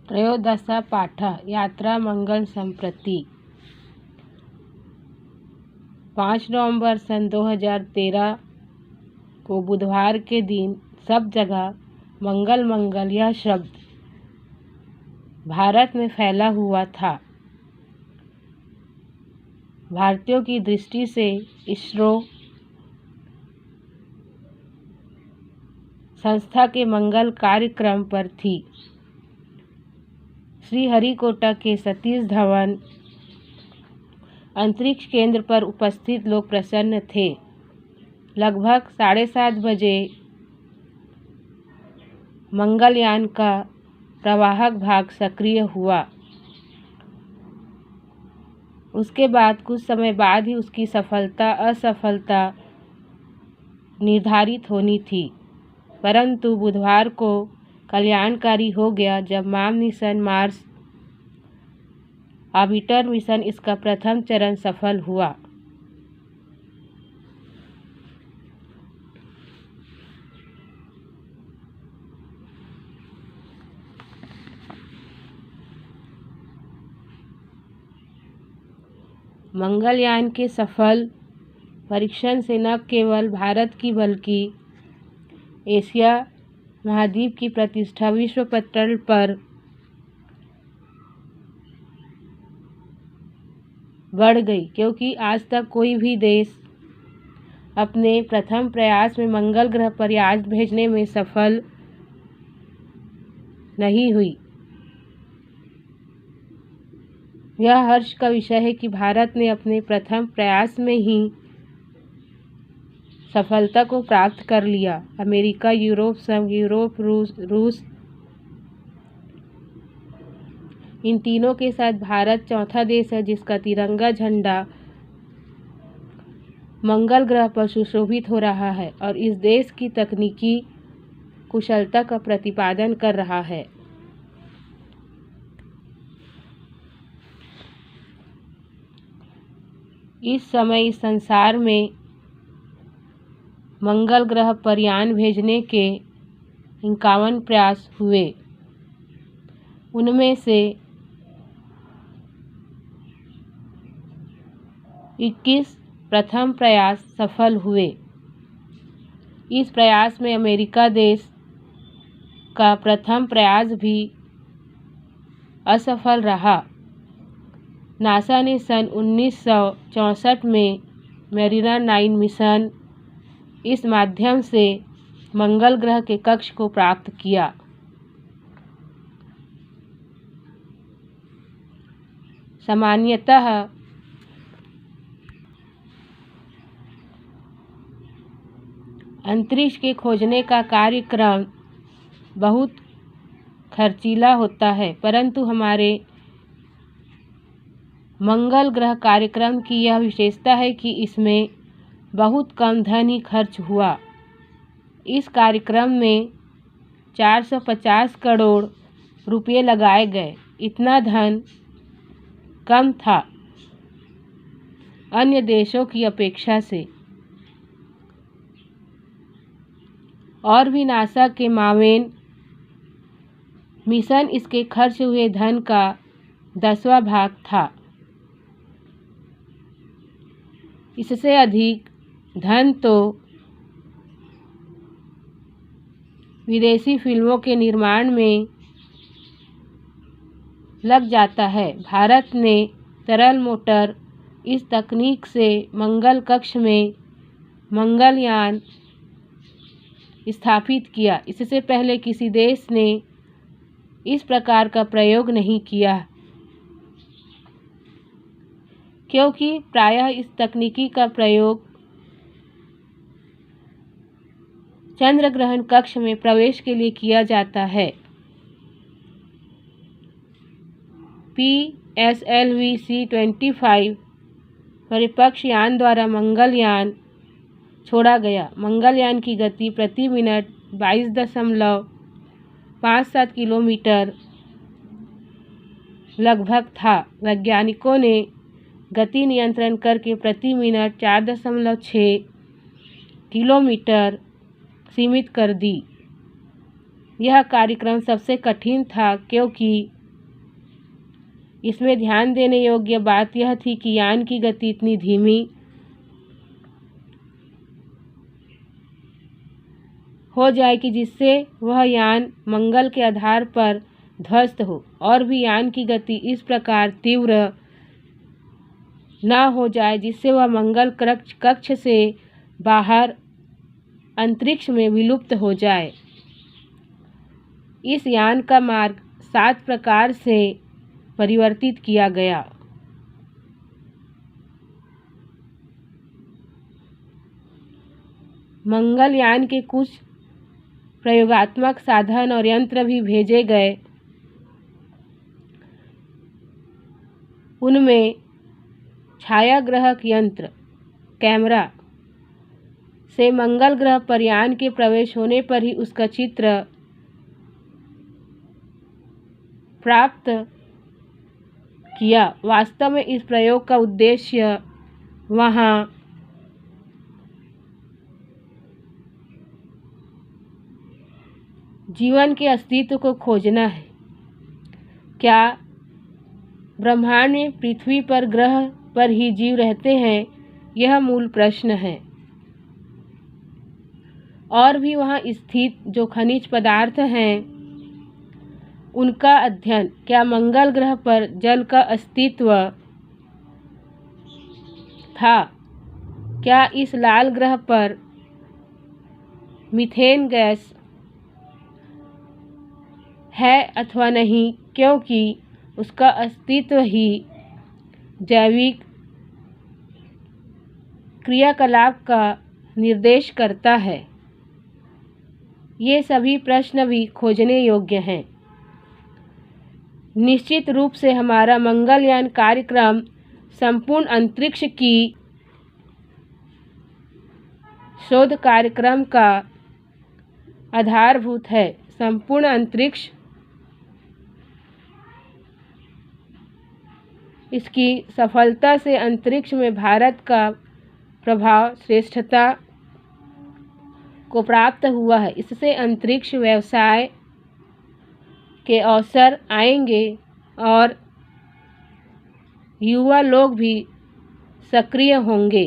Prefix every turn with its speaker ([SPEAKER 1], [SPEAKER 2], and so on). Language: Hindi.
[SPEAKER 1] त्रयोदशा पाठः यात्रा मंगल संप्रति 5 नवंबर सन 2013 को बुधवार के दिन सब जगह मंगल मंगल यह शब्द भारत में फैला हुआ था। भारतीयों की दृष्टि से इसरो संस्था के मंगल कार्यक्रम पर थी। श्रीहरिकोटा के सतीश धवन अंतरिक्ष केंद्र पर उपस्थित लोग प्रसन्न थे। लगभग 7:30 बजे मंगलयान का प्रवाहक भाग सक्रिय हुआ। उसके बाद कुछ समय बाद ही उसकी सफलता असफलता निर्धारित होनी थी, परंतु बुधवार को कल्याणकारी हो गया जब Mars mission Mars orbiter mission इसका प्रथम चरण सफल हुआ। मंगलयान के सफल परीक्षण से न केवल भारत की बल्कि एशिया महाद्वीप की प्रतिष्ठा विश्व पटल पर बढ़ गई, क्योंकि आज तक कोई भी देश अपने प्रथम प्रयास में मंगल ग्रह पर यान भेजने में सफल नहीं हुई। यह हर्ष का विषय है कि भारत ने अपने प्रथम प्रयास में ही सफलता को प्राप्त कर लिया। अमेरिका, यूरोप संघ, रूस इन तीनों के साथ भारत चौथा देश है जिसका तिरंगा झंडा मंगल ग्रह पर सुशोभित हो रहा है और इस देश की तकनीकी कुशलता का प्रतिपादन कर रहा है। इस समय इस संसार में मंगल ग्रह पर यान भेजने के 51 प्रयास हुए। उनमें से 21 प्रथम प्रयास सफल हुए। इस प्रयास में अमेरिका देश का प्रथम प्रयास भी असफल रहा। नासा ने सन 1964 में मेरिना 9 मिशन इस माध्यम से मंगल ग्रह के कक्ष को प्राप्त किया। सामान्यतः अंतरिक्ष के खोजने का कार्यक्रम बहुत खर्चीला होता है, परंतु हमारे मंगल ग्रह कार्यक्रम की यह विशेषता है कि इसमें बहुत कम धन ही खर्च हुआ। इस कार्यक्रम में 450 करोड़ रुपये लगाए गए। इतना धन कम था अन्य देशों की अपेक्षा से। और भी नासा के मावेन मिशन इसके खर्च हुए धन का 10वां भाग था। इससे अधिक धन तो विदेशी फिल्मों के निर्माण में लग जाता है। भारत ने तरल मोटर इस तकनीक से मंगल कक्ष में मंगलयान स्थापित किया। इससे पहले किसी देश ने इस प्रकार का प्रयोग नहीं किया, क्योंकि प्रायः इस तकनीकी का प्रयोग चंद्र ग्रहण कक्ष में प्रवेश के लिए किया जाता है। PSLV C-25 परिपक्ष यान द्वारा मंगलयान छोड़ा गया। मंगलयान की गति प्रति मिनट 22.57 किलोमीटर लगभग था। वैज्ञानिकों ने गति नियंत्रण करके प्रति मिनट 4.6 किलोमीटर सीमित कर दी। यह कार्यक्रम सबसे कठिन था क्योंकि इसमें ध्यान देने योग्य बात यह थी कि यान की गति इतनी धीमी हो जाए कि जिससे वह यान मंगल के आधार पर ध्वस्त हो, और भी यान की गति इस प्रकार तीव्र न हो जाए जिससे वह मंगल कक्ष से बाहर अंतरिक्ष में विलुप्त हो जाए। इस यान का मार्ग 7 प्रकार से परिवर्तित किया गया। मंगलयान के कुछ प्रयोगात्मक साधन और यंत्र भी भेजे गए। उनमें छायाग्राहक यंत्र कैमरा से मंगल ग्रह पर यान के प्रवेश होने पर ही उसका चित्र प्राप्त किया। वास्तव में इस प्रयोग का उद्देश्य वहां जीवन के अस्तित्व को खोजना है। क्या ब्रह्मांड में पृथ्वी पर ग्रह पर ही जीव रहते हैं? यह मूल प्रश्न है। और भी वहां स्थित जो खनिज पदार्थ हैं उनका अध्ययन। क्या मंगल ग्रह पर जल का अस्तित्व था? क्या इस लाल ग्रह पर मीथेन गैस है अथवा नहीं, क्योंकि उसका अस्तित्व ही जैविक क्रियाकलाप का निर्देश करता है। ये सभी प्रश्न भी खोजने योग्य हैं। निश्चित रूप से हमारा मंगलयान कार्यक्रम संपूर्ण अंतरिक्ष की शोध कार्यक्रम का आधारभूत है। संपूर्ण अंतरिक्ष इसकी सफलता से अंतरिक्ष में भारत का प्रभाव श्रेष्ठता को प्राप्त हुआ है। इससे अंतरिक्ष व्यवसाय के अवसर आएंगे और युवा लोग भी सक्रिय होंगे।